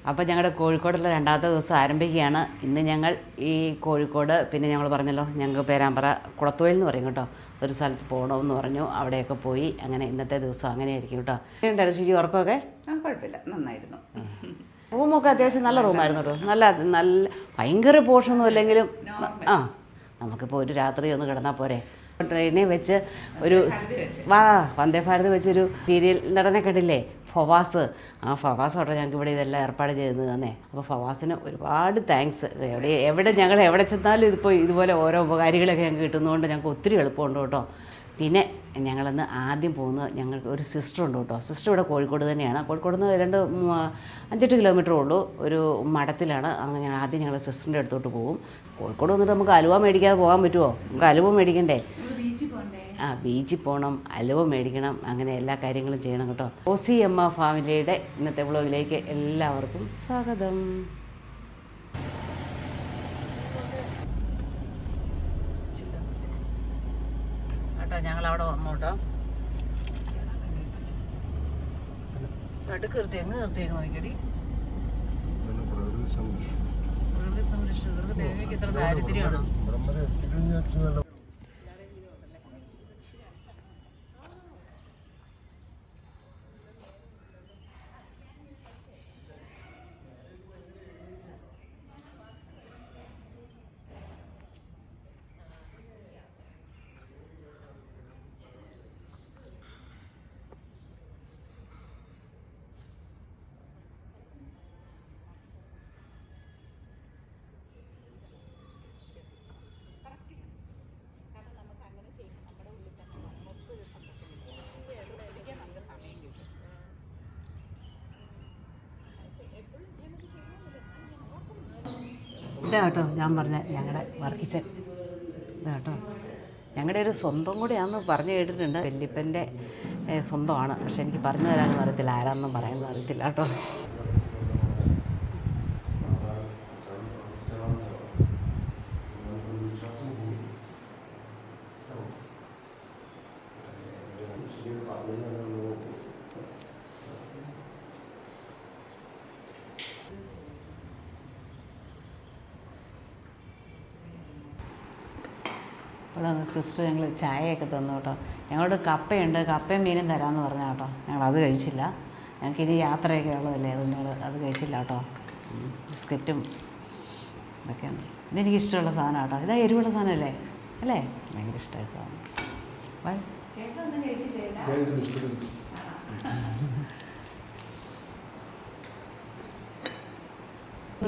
അപ്പോൾ ഞങ്ങളുടെ കോഴിക്കോടുള്ള രണ്ടാമത്തെ ദിവസം ആരംഭിക്കുകയാണ്. ഇന്ന് ഞങ്ങൾ ഈ കോഴിക്കോട് പിന്നെ ഞങ്ങൾ പറഞ്ഞല്ലോ ഞങ്ങൾക്ക് പേരാമ്പ്ര കുളത്തുവയൽ എന്ന് പറയും കേട്ടോ, ഒരു സ്ഥലത്ത് പോകണമെന്ന് പറഞ്ഞു. അവിടെയൊക്കെ പോയി അങ്ങനെ ഇന്നത്തെ ദിവസം അങ്ങനെയായിരിക്കും കേട്ടോ. ഉണ്ടായിരുന്നു ചേച്ചി ഉറക്കമൊക്കെ? കുഴപ്പമില്ല, നന്നായിരുന്നു. റൂമൊക്കെ അത്യാവശ്യം നല്ല റൂമായിരുന്നു കേട്ടോ. നല്ല ഭയങ്കര പോഷൊന്നും ഇല്ലെങ്കിലും നമുക്കിപ്പോൾ ഒരു രാത്രി ഒന്ന് കിടന്നാൽ പോരെ. ട്രെയിനെ വെച്ച് ഒരു വന്ദേ ഭാരത് വെച്ചൊരു സീരിയൽ നടനെ കണ്ടില്ലേ, ഫവാസ്. ആ ഫവാസ് കേട്ടോ ഞങ്ങൾക്ക് ഇവിടെ ഇതെല്ലാം ഏർപ്പാട് ചെയ്തത് തന്നെ. അപ്പോൾ ഫവാസിന് ഒരുപാട് താങ്ക്സ്. ഞങ്ങൾ എവിടെ ചെന്നാലും ഇതിപ്പോൾ ഇതുപോലെ ഓരോ ഉപകാരികളൊക്കെ ഞങ്ങൾക്ക് കിട്ടുന്നതുകൊണ്ട് ഞങ്ങൾക്ക് ഒത്തിരി എളുപ്പമുണ്ട് കേട്ടോ. പിന്നെ ഞങ്ങളിന്ന് ആദ്യം പോകുന്നത് ഞങ്ങൾക്ക് ഒരു സിസ്റ്ററുണ്ട് കേട്ടോ. സിസ്റ്റർ ഇവിടെ കോഴിക്കോട് തന്നെയാണ്. കോഴിക്കോട് നിന്ന് 5-8 കിലോമീറ്റർ ഉള്ളൂ. ഒരു മഠത്തിലാണ്. അങ്ങനെ ആദ്യം ഞങ്ങൾ സിസ്റ്ററിൻ്റെ അടുത്തോട്ട് പോകും. കോഴിക്കോട് വന്നിട്ട് നമുക്ക് അലുവ മേടിക്കാതെ പോകാൻ പറ്റുമോ? നമുക്ക് അലുവ മേടിക്കണ്ടേ? ബീച്ചിൽ പോകണം, അലുവ മേടിക്കണം, അങ്ങനെ എല്ലാ കാര്യങ്ങളും ചെയ്യണം കേട്ടോ. OCM ഫാമിലിയുടെ ഇന്നത്തെ വ്ളോഗിലേക്ക് എല്ലാവർക്കും സ്വാഗതം. ഞങ്ങളവിടെ വന്നു കേട്ടോ. തടുക്കൃത്തി എങ്ങ് നിർത്തിയേക്ക് നോക്കിയടി. പ്രകൃതി സംരക്ഷണം ഇവർക്ക് ദേവിക്ക് എത്ര ദാരിദ്ര്യമാണ്. ഇതാ കേട്ടോ ഞാൻ പറഞ്ഞ ഞങ്ങളുടെ വർക്കിച്ചൻ. ഇതാ കേട്ടോ ഞങ്ങളുടെ ഒരു സ്വന്തം കൂടിയാണെന്ന് പറഞ്ഞു കേട്ടിട്ടുണ്ട്. വല്യപ്പൻ്റെ സ്വന്തമാണ്. പക്ഷെ എനിക്ക് പറഞ്ഞു തരാനൊന്നും അറിയത്തില്ല, ആരാണെന്നും പറയാനൊന്നും അറിയത്തില്ല കേട്ടോ. ഇവിടെ സിസ്റ്റർ ഞങ്ങൾ ചായയൊക്കെ തന്നു കേട്ടോ. ഞങ്ങളോട് കപ്പയുണ്ട്, കപ്പയും മീനും തരാമെന്ന് പറഞ്ഞാൽ കേട്ടോ. ഞങ്ങളത് കഴിച്ചില്ല. ഞങ്ങൾക്കിനി യാത്രയൊക്കെ ഉള്ളതല്ലേ, അതുകൊണ്ട് ഞങ്ങൾ അത് കഴിച്ചില്ല കേട്ടോ. ബിസ്ക്കറ്റും ഇതൊക്കെയാണ്. ഇതെനിക്കിഷ്ടമുള്ള സാധനം കേട്ടോ. ഇതാ എരിവുള്ള സാധനമല്ലേ അല്ലേ? ഭയങ്കര ഇഷ്ടമായ സാധനം.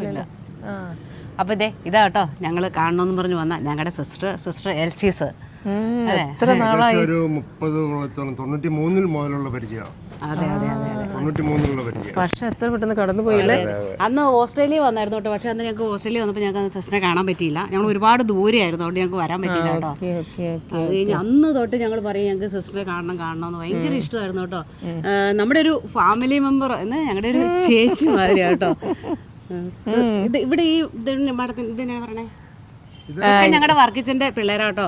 ഇല്ല. അപ്പോൾ ഇതാ കേട്ടോ ഞങ്ങൾ കാണണമെന്ന് പറഞ്ഞു വന്ന ഞങ്ങളുടെ സിസ്റ്റർ എൽസീസ്. എത്ര നാളായി? ഒരു 93 മുതലുള്ള പരിചയം. അതെ അതെ അതെ 93 പരിചയം. പക്ഷെ എത്ര പെട്ടെന്ന് കടന്നു പോയില്ലേ. അന്ന് ഓസ്ട്രേലിയ വന്നായിരുന്നു കേട്ടോ. പക്ഷെ അന്ന് ഞങ്ങൾക്ക് ഓസ്ട്രേലിയ വന്നപ്പോൾ ഞങ്ങൾക്ക് സിസ്റ്ററിനെ കാണാൻ പറ്റിയില്ല. ഞങ്ങൾ ഒരുപാട് ദൂരെയായിരുന്നു, അതുകൊണ്ട് ഞങ്ങൾക്ക് വരാൻ പറ്റില്ല കേട്ടോ. അത് കഴിഞ്ഞ് അന്ന് തൊട്ട് ഞങ്ങൾ പറയും ഞങ്ങൾക്ക് സിസ്റ്ററെ കാണണമെന്ന് ഭയങ്കര ഇഷ്ടമായിരുന്നു കേട്ടോ. നമ്മുടെ ഒരു ഫാമിലി മെമ്പർ എന്ന് ഞങ്ങളുടെ ഒരു ചേച്ചി മാതിരി കേട്ടോ. ഇവിടെ ഈ മഠത്തിന് ഇതെന്നാ പറയണേ, ഞങ്ങളുടെ വർക്കിച്ചന്റെ പിള്ളേരാട്ടോ.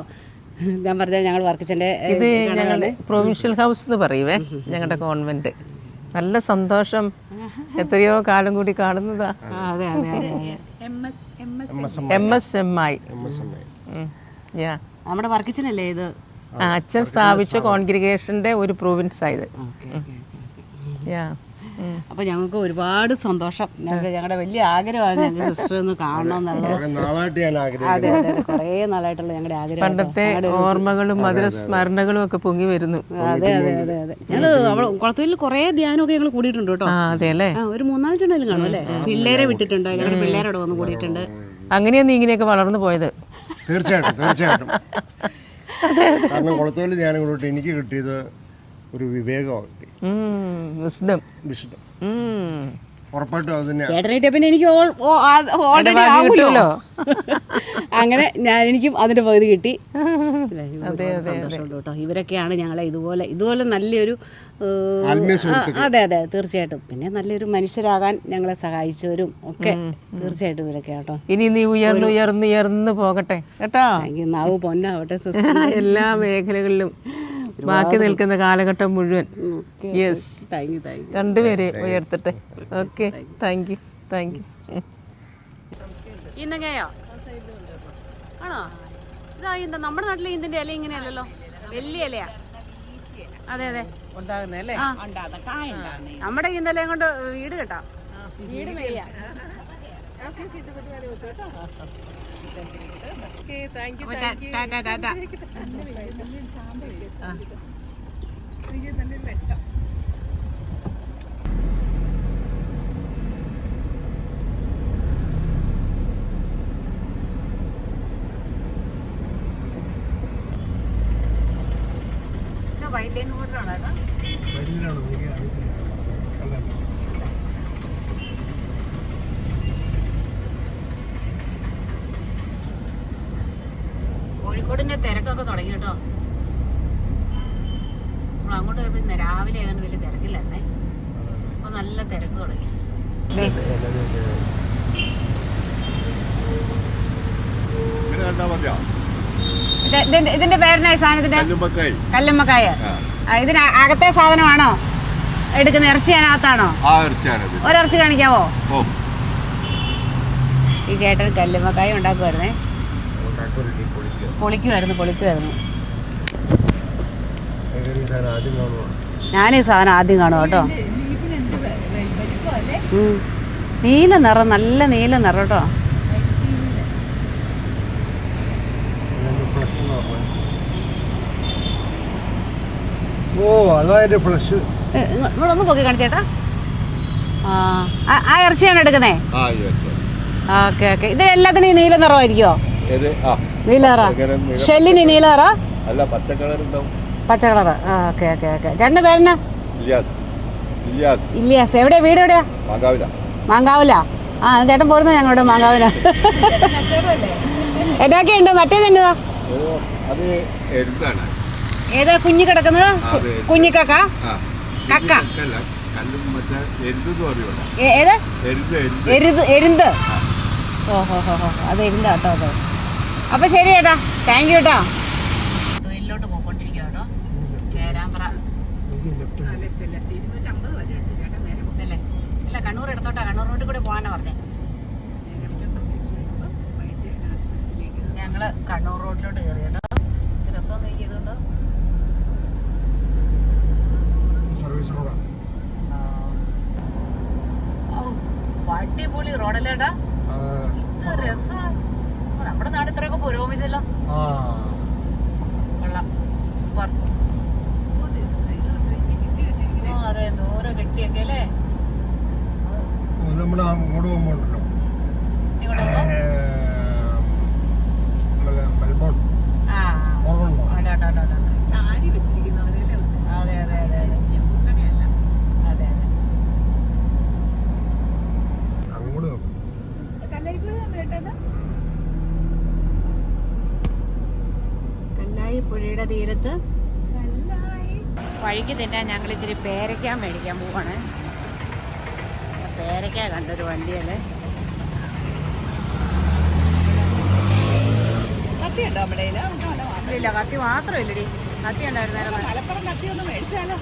ഞാൻ പറഞ്ഞ ഞങ്ങൾ വർക്കിച്ചന്റെ ഇത് ഞങ്ങളുടെ പ്രൊവിൻഷ്യൽ ഹൗസ് എന്ന് പറയുവേ, ഞങ്ങളുടെ കോൺവെന്റ്. നല്ല സന്തോഷം, എത്രയോ കാലം കൂടി കാണുന്നതാ. അതെ അതെ അതെ MSMI നമ്മുടെ വർക്കിച്ചനല്ലേ ഇത്? അച്ഛൻ സ്ഥാപിച്ച കോൺഗ്രിഗേഷന്റെ ഒരു പ്രൊവിൻസ് ആയത്. അപ്പോൾ ഞങ്ങൾക്ക് ഒരുപാട് സന്തോഷം. ഞങ്ങളുടെ വലിയ ആഗ്രഹമാണ് ഞങ്ങൾക്ക് സിസ്റ്റർ ഒന്ന് കാണണമെന്നുള്ളത്. അതെ അതെ കുറേ നാളായിട്ടുള്ള ഞങ്ങളുടെ ആഗ്രഹം. പണ്ടത്തെ ഓർമ്മകളും മധുരസ്മരണകളും ഒക്കെ പൊങ്ങി വരുന്നു. അതെ അതെ അതെ അതെ ഞങ്ങൾ അവിടെ കുളത്തൂരിൽ കുറേ ധ്യാനമൊക്കെ ഞങ്ങൾ കൂടിയിട്ടുണ്ട് കേട്ടോ. അതെ അല്ലേ, ഒരു 3-4 ചെണ്ണയിലും കാണും അല്ലേ. പിള്ളേരെ വിട്ടിട്ടുണ്ട്, ഞങ്ങളുടെ പിള്ളേരോട് വന്ന് കൂടിയിട്ടുണ്ട്. അങ്ങനെയാണ് ഇങ്ങനെയൊക്കെ വളർന്നു പോയത്. തീർച്ചയായിട്ടും. കാരണം കുളത്തൂരിൽ ധ്യാനം കൂടിയിട്ട് എനിക്ക് കിട്ടിയത് ഒരു വിവേകമാണ്. ഉറപ്പായിട്ടും അത് തന്നെ ചേട്ടനായിട്ട്. പിന്നെ എനിക്ക് ഓൾറെഡി ആവുമല്ലോ. അങ്ങനെ എനിക്കും അതിന്റെ പകുതി കിട്ടി. സന്തോഷമുണ്ട് കേട്ടോ. ഇവരൊക്കെയാണ് ഞങ്ങളെ ഇതുപോലെ നല്ലൊരു അതെ അതെ തീർച്ചയായിട്ടും. പിന്നെ നല്ലൊരു മനുഷ്യരാകാൻ ഞങ്ങളെ സഹായിച്ചവരും ഒക്കെ തീർച്ചയായിട്ടും ഇവരൊക്കെ കേട്ടോ. ഇനി നീ ഉയർന്നു പോകട്ടെ കേട്ടോ. നാവ് പൊന്നാവട്ടെ സിസ്റ്റർ. എല്ലാ മേഖലകളിലും ബാക്കി നിൽക്കുന്ന കാലഘട്ടം മുഴുവൻ. Yes, thank you. രണ്ടുപേരെ ഉയർത്തട്ടെ. Okay, thank you. ഈന്തങ്ങയോ ആണോ? ഇതാ ഈന്ത. നമ്മുടെ നാട്ടിലെ ഈന്തിന്റെ ഇല ഇങ്ങനെയല്ലല്ലോ, വലിയ ഇലയാ. അതെ ഉണ്ടാകുന്നല്ലേ? നമ്മുടെ ഈന്തലയും കൊണ്ട് വീട് കെട്ടാം. വീട് മേയ. വൈലൈൻ ഹോട്ടലാണോ? കോഴിക്കോടിന്റെ തിരക്കൊക്കെ തുടങ്ങി കേട്ടോ. നമ്മൾ അങ്ങോട്ട് പോയപ്പോ രാവിലെ ആയതുകൊണ്ട് വലിയ തിരക്കില്ലായിരുന്നേ. അപ്പൊ നല്ല തിരക്ക് തുടങ്ങി. ഇതിന്റെ പേരെന്നായി സാധനത്തിന്റെ? കല്ലുമ്മക്കായ. ഇതിന് അകത്തെ സാധനമാണോ എടുക്കുന്ന? ഇറച്ചി അതിനകത്താണോ? ഒരിറച്ചി കാണിക്കാവോ? ഈ ചേട്ടൻ കല്ലുമ്മക്കായ ഉണ്ടാക്കുമായിരുന്നേ. പൊളിക്കുമായിരുന്നു. ഞാനീ സാധനം ആദ്യം കാണും കേട്ടോ. നീല നിറം, നല്ല നീല നിറം കേട്ടോ. ഒന്ന് പൊക്കി കാണിച്ചേട്ടാ. ആ ഇറച്ചിയാണ് എടുക്കുന്നേ? ഓക്കെ. ഇതിലെല്ലാത്തിനും ഈ നീല നിറമായിരിക്കുമോ? നീല നിറ. ഷെല്ലിന് നീല നിറ? പച്ച കളറ്. ഓക്കെ. ചേട്ടൻ്റെ പേരെന്നാ? ഇല്യാസ്. എവിടെയാ വീട്? എവിടെയാ? മാങ്കാവില. ചേട്ടൻ പോരുന്ന ഞങ്ങളുടെ മാങ്കാവില. എന്നൊക്കെയുണ്ട്? മറ്റേതെന്നതാ? ഏതാ കുഞ്ഞു കിടക്കുന്നത്? കുഞ്ഞിക്കക്ക? കക്ക? ഏത്? എരുന്ത്. ഓഹോ, അത് എരുന്താ കേട്ടോ. അത് അപ്പൊ ശരി ചേട്ടാ, താങ്ക് യു കേട്ടോ. തൊഴിലോട്ട് പോയിക്കൊണ്ടിരിക്കുക കേട്ടോ. പേരാമ്പ്ര അല്ലേ? അല്ല, കണ്ണൂർ എടുത്തോട്ടാ. കണ്ണൂർ റോഡിൽ കൂടെ പോകാനാ പറഞ്ഞേ. ഞങ്ങള് കണ്ണൂർ റോഡിലോട്ട് കയറി കേട്ടോ. രസം നോക്കിയതുകൊണ്ട് അടിപൊളി റോഡല്ലേട്ടാ. ഇത് രസം. നമ്മുടെ നാട് ഇത്രയൊക്കെ പുരോഗമിച്ചല്ലോ. കൊള്ളാം, സൂപ്പർ. അതെ, ദൂരം കെട്ടിയൊക്കെ അല്ലേ? കല്ലായി പുഴയുടെ തീരത്ത് വഴിക്ക് തിന്നാൻ ഞങ്ങൾ ഇച്ചിരി പേരയ്ക്ക മേടിക്കാൻ പോവാണ്. പേരയ്ക്ക കണ്ടൊരു വണ്ടിയല്ലേ. കത്തിയുണ്ടോ നമ്മുടെ? ഇല്ല, കത്തി മാത്രമില്ലടി. കത്തി ഉണ്ടായിരുന്നാലും മലപ്പുറം കത്തി ഒന്ന് മേടിച്ചാലോ?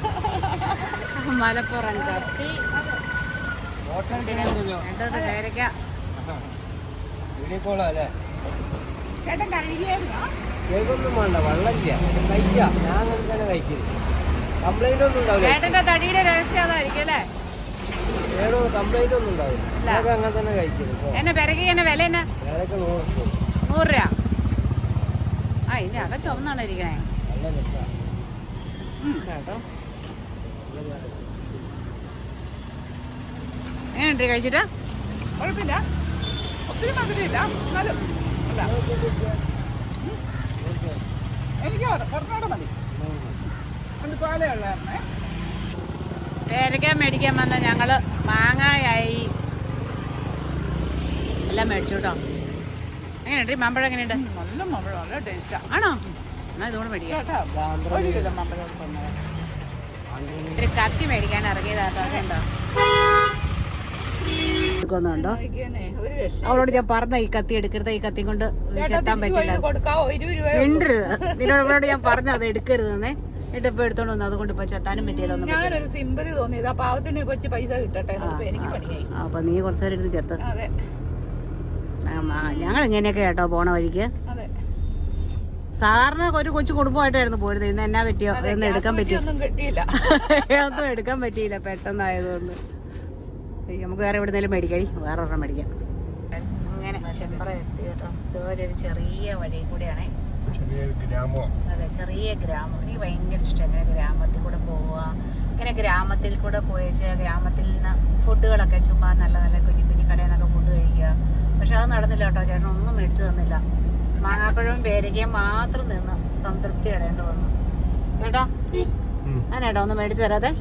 മലപ്പുറം കത്തി. രണ്ടത് പേരയ്ക്ക. ചേട്ടൻ കഴുകിയായിരുന്നോ? ചേട്ടന്റെ തടിയുടെ രഹസ്യം അതായിരിക്കും അല്ലേ? എന്നെ പെരകി എന്നെ വില എന്നാ? 100 രൂപ. ഇനി അക ചുവന്നാണ് ഇരിക്കണേ. എങ്ങനെയുണ്ട് കഴിച്ചിട്ട്? കുഴപ്പമില്ല, ഒത്തിരി മധുരമില്ല. എനിക്ക് കുറച്ചുകൂടെ മതി. പേരയ്ക്ക മേടിക്കാൻ വന്ന ഞങ്ങള് മാങ്ങായി എല്ലാം മേടിച്ചു കേട്ടോ. എങ്ങനെയുണ്ട് മാമ്പഴം? എങ്ങനെയുണ്ട്? നല്ല മാമ്പഴം, നല്ല ടേസ്റ്റാ. ആണോ? എന്നാൽ ഇതുകൊണ്ട് മേടിക്കാം. ഒരു കത്തി മേടിക്കാൻ ഇറങ്ങിയതാട്ടോ. അതുണ്ടോ എടുക്കുന്നുണ്ടോ? അവളോട് ഞാൻ പറഞ്ഞ ഈ കത്തി എടുക്കരുത്, ഈ കത്തി കൊണ്ട് ചെത്താൻ പറ്റില്ല. നിന്നോട് ഞാൻ പറഞ്ഞ അത് എടുക്കരുതെന്നേ. എന്നിട്ട് ഇപ്പൊ എടുത്തോണ്ട് വന്നു, അതുകൊണ്ട് ഇപ്പൊ ചെത്താനും പറ്റിയല്ലോ. ഞാനൊരു സിമ്പതി തോന്നിയത് ആ പാവത്തിന് വെച്ച് പൈസ കിട്ടട്ടെ, എനിക്ക് പണിയായി. അപ്പൊ നീ കുറച്ചു നേരം ഇരുന്ന് ചെത്ത്. അതെ ഞങ്ങൾ ഇങ്ങനെയൊക്കെ കേട്ടോ പോണ വഴിക്ക്. അതെ, സാധാരണ ഒരു കൊച്ചു കുടുംബമായിട്ടായിരുന്നു പോയത്. ഇന്ന് എന്നാ പറ്റിയോ, അതൊന്നും എടുക്കാൻ പറ്റിയോ? ഒന്നും കിട്ടിയില്ല. ഒന്നും എടുക്കാൻ പറ്റിയില്ല പെട്ടെന്നായതുകൊണ്ട്. നമുക്ക് വേറെ എവിടുന്നേലും മേടിക്കടി, വേറെ ഒരെണ്ണം മേടിക്കാം. അങ്ങനെ ചെമ്പ്ര എത്തി കേട്ടോ. ഇതുപോലെ ഒരു ചെറിയ വഴി കൂടിയാണേ. അതെ, ചെറിയ ഗ്രാമം. എനിക്ക് ഭയങ്കര ഇഷ്ടം ഇങ്ങനെ ഗ്രാമത്തിൽ കൂടെ പോവുക. ഇങ്ങനെ ഗ്രാമത്തിൽ കൂടെ പോയിച്ച് ഗ്രാമത്തിൽ നിന്ന് ഫുഡുകളൊക്കെ ചുമ്മാ നല്ല നല്ല കുഞ്ഞു കുഞ്ഞു കടയിൽ നിന്നൊക്കെ ഫുഡ് കഴിക്കുക. പക്ഷെ അത് നടന്നില്ല കേട്ടോ. ചേട്ടൻ ഒന്നും മേടിച്ചു തന്നില്ല. മാങ്ങാപ്പഴവും പേരയ്ക്കയും മാത്രം നിന്ന് സംതൃപ്തി അടയേണ്ടി വന്നു. ചേട്ടാ ഞാനേട്ടാ ഒന്ന് മേടിച്ചു തരാതെ.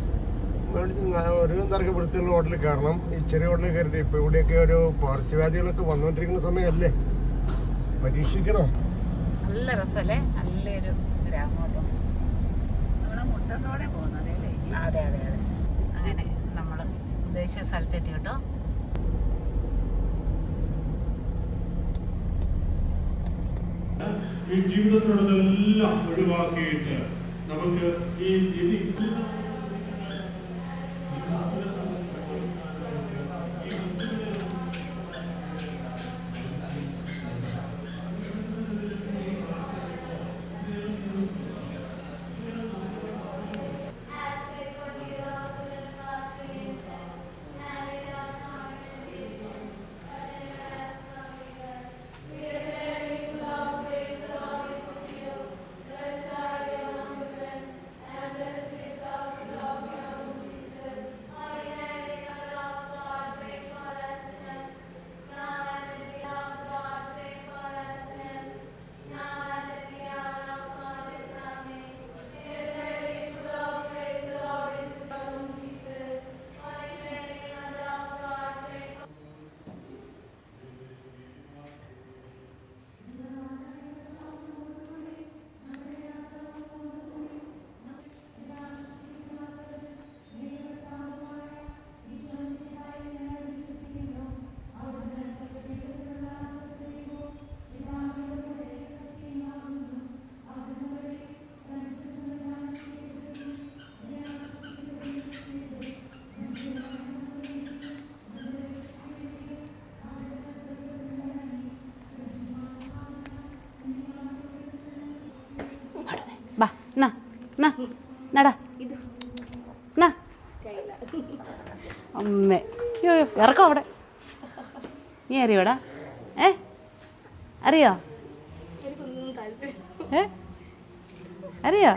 ഒരു തർക്കപ്പെടുത്തുന്ന ഹോട്ടലിൽ കയറണം. ഈ ചെറിയ ഹോട്ടലിൽ കയറിയിട്ട് ഇപ്പൊ ഇവിടെയൊക്കെ ഒരു പകർച്ചവ്യാധികളൊക്കെ വന്നുകൊണ്ടിരിക്കുന്ന സമയമല്ലേ, പരീക്ഷിക്കണം. നല്ല രസമല്ലേ, നല്ലൊരു ഗ്രാമം കേട്ടോ. മുട്ടനോടെ പോകുന്നല്ലേ? അതെ അതെ അതെ. അങ്ങനെ നമ്മൾ ഉദ്ദേശിച്ച സ്ഥലത്തെത്തി കേട്ടോ. ഈ ജീവിതത്തിലുള്ളതെല്ലാം ഒഴിവാക്കിയിട്ട് നമുക്ക് ഈ ബാ നടാ അമ്മേ. അയ്യോ ഇറക്കാം അവിടെ. നീ അറിയോടാ? അറിയോ? അറിയോ?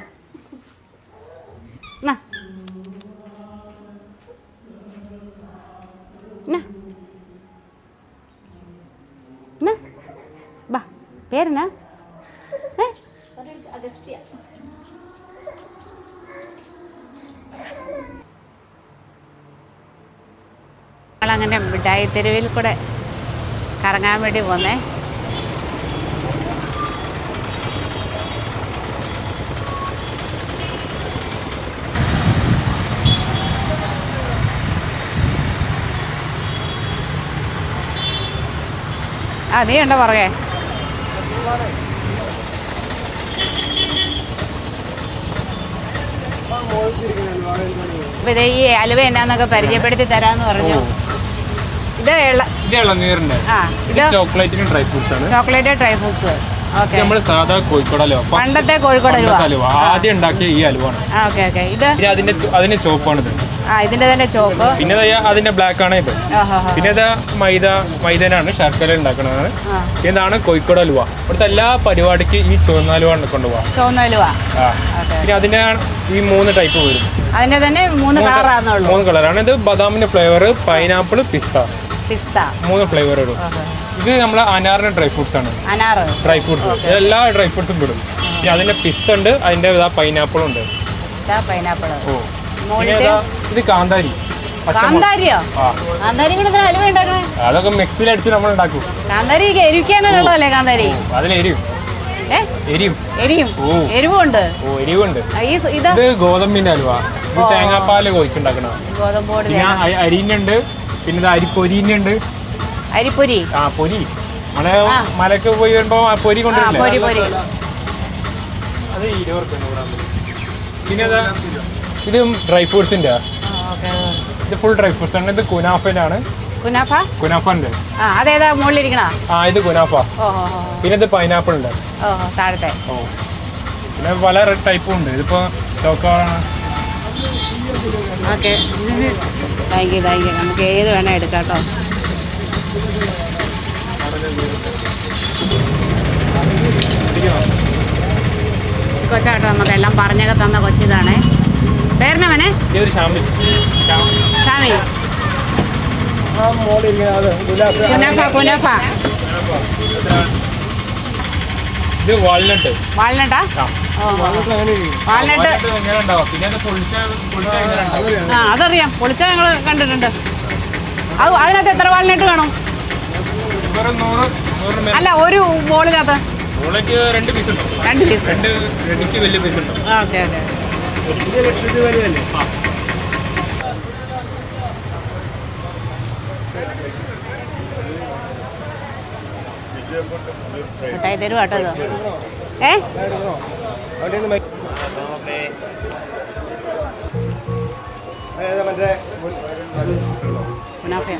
ബാ പേരെന്നാ? ഞങ്ങളങ്ങനെ മിഠായി തെരുവിൽ കൂടെ കറങ്ങാൻ വേണ്ടി പോന്നേ. നീ ഉണ്ടോ പുറകെ? അപ്പൊ ഇതേ ഈ അലുവ എന്നാന്നൊക്കെ പരിചയപ്പെടുത്തി തരാന്ന് പറഞ്ഞു. ഇത് ഇളനീറിന്റെ ചോക്ലേറ്റിന് ഡ്രൈ ഫ്രൂട്ട്സ് ആണ്. Chocolate dry fruits. നമ്മൾ സാധാ കോഴിക്കോട് അലുവ, പണ്ടത്തെ കോഴിക്കോട് അലുവ ആദ്യം ഉണ്ടാക്കിയ ഈ അലുവാണ്. ഇത് അതിന്റെ ചോപ്പാണിത്. ഇതിന്റെ തന്നെ ചോപ്പ്. പിന്നെ അതിന്റെ ബ്ലാക്ക് ആണ് ഇത്. പിന്നെ ഇത് മൈദനാണ് ശർക്കര ഉണ്ടാക്കണതാണ്. ഇതാണ് കോഴിക്കോട് അലുവ. ഇവിടുത്തെ എല്ലാ പരിപാടിക്ക് ഈ ചുവന്ന അലുവ കൊണ്ടുപോവാ. പിന്നെ അതിന്റെ ഈ 3 ടൈപ്പ് വരും. അതിന്റെ തന്നെ 3 കളറാണുള്ളൂ. 3 കളറാണ്. ഇത് ബദാമിന്റെ ഫ്ലേവർ, പൈനാപ്പിൾ, പിസ്ത 3 ഫ്ലേവർ വരും. ഇത് നമ്മളെ അനാറിന്റെ ഡ്രൈ ഫ്രൂട്ട്സ് ആണ്. ഡ്രൈ ഫ്രൂട്ട്സ് എല്ലാ ഡ്രൈ ഫ്രൂട്ട്സും വിടും. പിന്നെ അതിന്റെ പിസ്ത ഉണ്ട്, അതിന്റെ പൈനാപ്പിളും ഉണ്ട്. ഇത് കാന്താരി. അതൊക്കെ മിക്സിയിൽ അടിച്ച് നമ്മൾ ഉണ്ടാക്കും. എരിവുണ്ട്. ഇത് ഗോതമ്പിന്റെ അലുവ. ഇത് തേങ്ങാപ്പാല് കൊഴിച്ചുണ്ടാക്കണ. അരിയുണ്ട്. പിന്നെ ഇത് അരിപ്പൊരിയുണ്ട്. അരിപ്പൊരി. പൊരി മലക്ക് പോയി വരുമ്പോ പൊരി കൊണ്ടുവരില്ലേ? അത് 20 രൂപ. പിന്നെ അതാ ഇത് ഡ്രൈ ഫ്രൂട്ട്സിൻ്റെ ഓക്കെ. ഇത് ഫുൾ ഡ്രൈ ഫ്രൂട്ട്സ് ആണ്. ഇത് കുനാഫയിലാണ്. കുനാഫ? കുനാഫ ഉണ്ട്. ആ അതേതാ മുകളിലിരിക്കണ? ആ ഇത് കുനാഫ. ഓഹോ. പിന്നെ ഇത് പൈനാപ്പിൾ ഉണ്ട്. ഓഹോ താഴത്തെ. ഓ പിന്നെ പല ടൈപ്പും ഉണ്ട്. ഇതിപ്പോൾ സ്റ്റോക്കാണ്. ഓക്കെ താങ്ക് യു നമുക്ക് ഏത് വേണേൽ എടുക്കാം കേട്ടോ. കൊച്ചാട്ടോ നമുക്കെല്ലാം പറഞ്ഞൊക്കെ തന്ന കൊച്ചിതാണേ. പേരിനവനെ ഇതൊരു ഷാമി. ഷാമി. കുനാഫ. ഇത് വാൾനട്ട്. വാൾനട്ടാ? വാൾനട്ട് എങ്ങനെ ഉണ്ടാവും? പിന്നെ അത് പൊളിച്ച ആ അതറിയാം. പൊളിച്ച ഞങ്ങൾ കണ്ടിട്ടുണ്ട്. അത് അതിനകത്ത് എത്ര വാൾനട്ട് വേണം? അല്ല ഒരു ബോളിനകത്ത് 2 പീസ് ഉണ്ട്. 2 പീസ്. 2 റെഡിക്ക് വലിയ പീസ് ഉണ്ട്. Okay okay. മിഠായി തരും കേട്ടോ ഇത്. മറ്റേ കുനാഫയാ.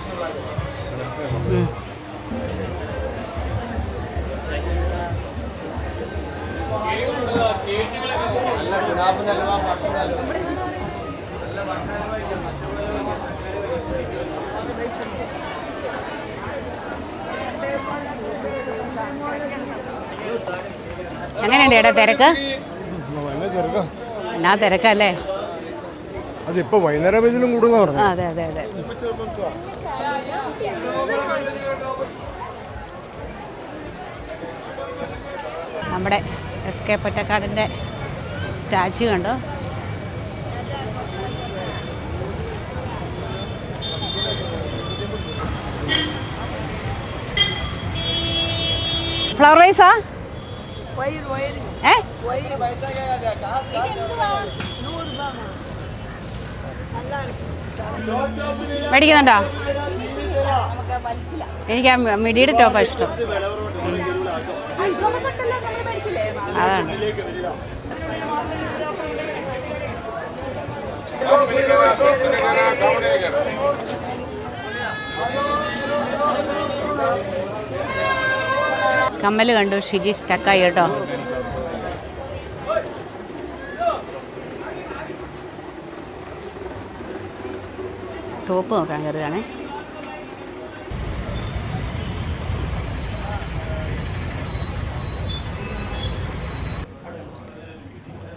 എങ്ങനെയുണ്ട് ഏട്ടാ തിരക്ക്? എന്നാ തിരക്കല്ലേ? അതിപ്പോ വൈകുന്നേരം ഇതിലും കൂടുന്ന പറഞ്ഞു. അതെ അതെ അതെ. നമ്മുടെ SK പൊറ്റക്കാടിൻ്റെ സ്റ്റാച്ചു കണ്ടോ? ഫ്ലവർ വൈസാ? മേടിക്കുന്നുണ്ടോ? എനിക്ക് ആ മിടിയുടെ ടോപ്പാണ് ഇഷ്ടം. അതാണ്. കമ്മൽ കണ്ടു. ഷിജി സ്റ്റക്കായി കേട്ടോ. ടോപ്പ് നോക്കാൻ കരുതാണേ.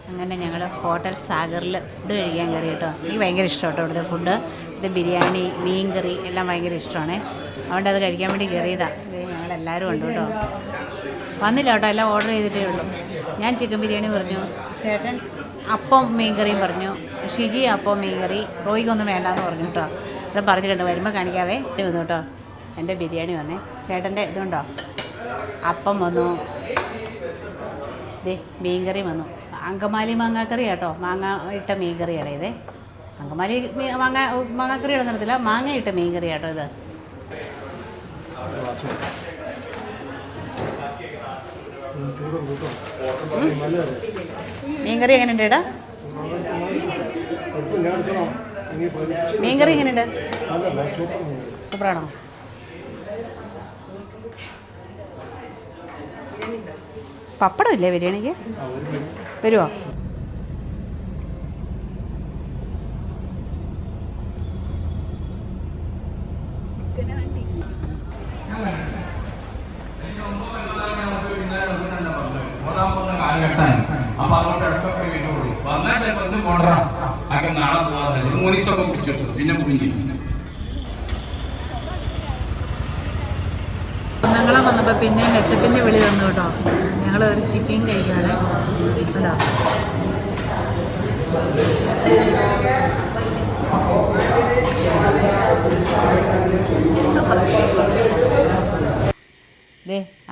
അങ്ങനെ ഞങ്ങൾ ഹോട്ടൽ സാഗറിൽ ഫുഡ് കഴിക്കാൻ കയറി കേട്ടോ. എനിക്ക് ഭയങ്കര ഇഷ്ടമാണ് കേട്ടോ ഇവിടുത്തെ ഫുഡ്. ഇത് ബിരിയാണി, മീൻ കറി എല്ലാം ഭയങ്കര ഇഷ്ടമാണ്. അതുകൊണ്ട് അത് കഴിക്കാൻ വേണ്ടി കയറിയതാണ്. ഇത് ഞങ്ങളെല്ലാവരും ഉണ്ട് കേട്ടോ. വന്നില്ല കേട്ടോ, എല്ലാം ഓർഡർ ചെയ്തിട്ടേ ഉള്ളൂ. ഞാൻ ചിക്കൻ ബിരിയാണി പറഞ്ഞു, ചേട്ടൻ അപ്പം മീൻ കറിയും പറഞ്ഞു, ഷിജി അപ്പം മീൻ കറി, റോയിക്കൊന്നും വേണ്ടാന്ന് പറഞ്ഞു കേട്ടോ. ഇവിടെ പറഞ്ഞിട്ടുണ്ട് വരുമ്പോൾ കാണിക്കാവേ. ഇത് വന്നു കേട്ടോ എൻ്റെ ബിരിയാണി വന്നേ. ചേട്ടൻ്റെ ഇതുണ്ടോ അപ്പം വന്നു. ദേ മീൻ കറി വന്നു. അങ്കമാലി മാങ്ങാക്കറി കേട്ടോ. മാങ്ങ ഇട്ട മീൻ കറിയാണ് ഇത്. അങ്കമാലി മാങ്ങാക്കറി ഇടുന്നിടത്തില്ല, മാങ്ങ ഇട്ട മീൻ കറി കേട്ടോ ഇത്. മീൻകറി എങ്ങനെയുണ്ട് ഏട്ടാ? മീൻകറി എങ്ങനെയുണ്ട്? സൂപ്പറാണോ? പപ്പടം ഇല്ലേ ബിരിയാണിക്ക്? വരുമോ? അപ്പൊ അതുകൊണ്ട് ഇടക്കൊക്കെ വരുള്ളൂ. വന്നാൽ ചിലപ്പോൾ ഒന്ന് കൊണ്ടുവരാം. അതൊക്കെ നാളെ പോകാറില്ല. 3 ദിവസമൊക്കെ പിടിച്ചെടുത്തു. പിന്നെ കുഞ്ഞി ഞങ്ങളെ വന്നപ്പോൾ പിന്നെയും വിശപ്പിൻ്റെ വിളി തന്നു കേട്ടോ. ഞങ്ങൾ ഒരു ചിക്കൻ കഴിക്കുകയാണ് കേട്ടോ.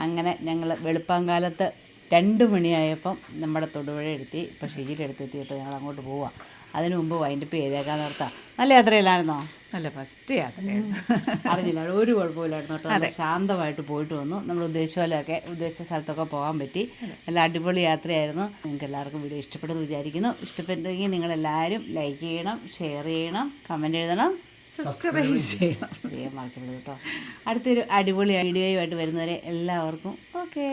അങ്ങനെ ഞങ്ങൾ വെളുപ്പാങ്കാലത്ത് 2 മണിയായപ്പം നമ്മുടെ തൊടുപുഴ എത്തി. ഇപ്പോൾ ഷിജിയുടെ അടുത്തെത്തിയിട്ട് ഞങ്ങൾ അങ്ങോട്ട് പോവാം. അതിനു മുമ്പ് വൈൻഡപ്പ് ചെയ്തേക്കാൻ നിർത്താം. നല്ല യാത്രയിലായിരുന്നോ? നല്ല ഫസ്റ്റ് യാത്രയായിരുന്നു. അറിഞ്ഞില്ല, ഒരു കുഴപ്പമില്ലായിരുന്നു കേട്ടോ. നല്ല ശാന്തമായിട്ട് പോയിട്ട് വന്നു. നമ്മൾ ഉദ്ദേശിച്ച സ്ഥലത്തൊക്കെ പോകാൻ പറ്റി. നല്ല അടിപൊളി യാത്രയായിരുന്നു. നിങ്ങൾക്ക് എല്ലാവർക്കും വീഡിയോ ഇഷ്ടപ്പെടുമെന്ന് വിചാരിക്കുന്നു. ഇഷ്ടപ്പെട്ടെങ്കിൽ നിങ്ങളെല്ലാവരും ലൈക്ക് ചെയ്യണം, ഷെയർ ചെയ്യണം, കമൻറ്റ് എഴുതണം, സബ്സ്ക്രൈബ് ചെയ്യണം. മറക്കരുത് കേട്ടോ. അടുത്തൊരു അടിപൊളി വീഡിയോയുമായിട്ട് വരുന്നവരെ എല്ലാവർക്കും ഓക്കേ.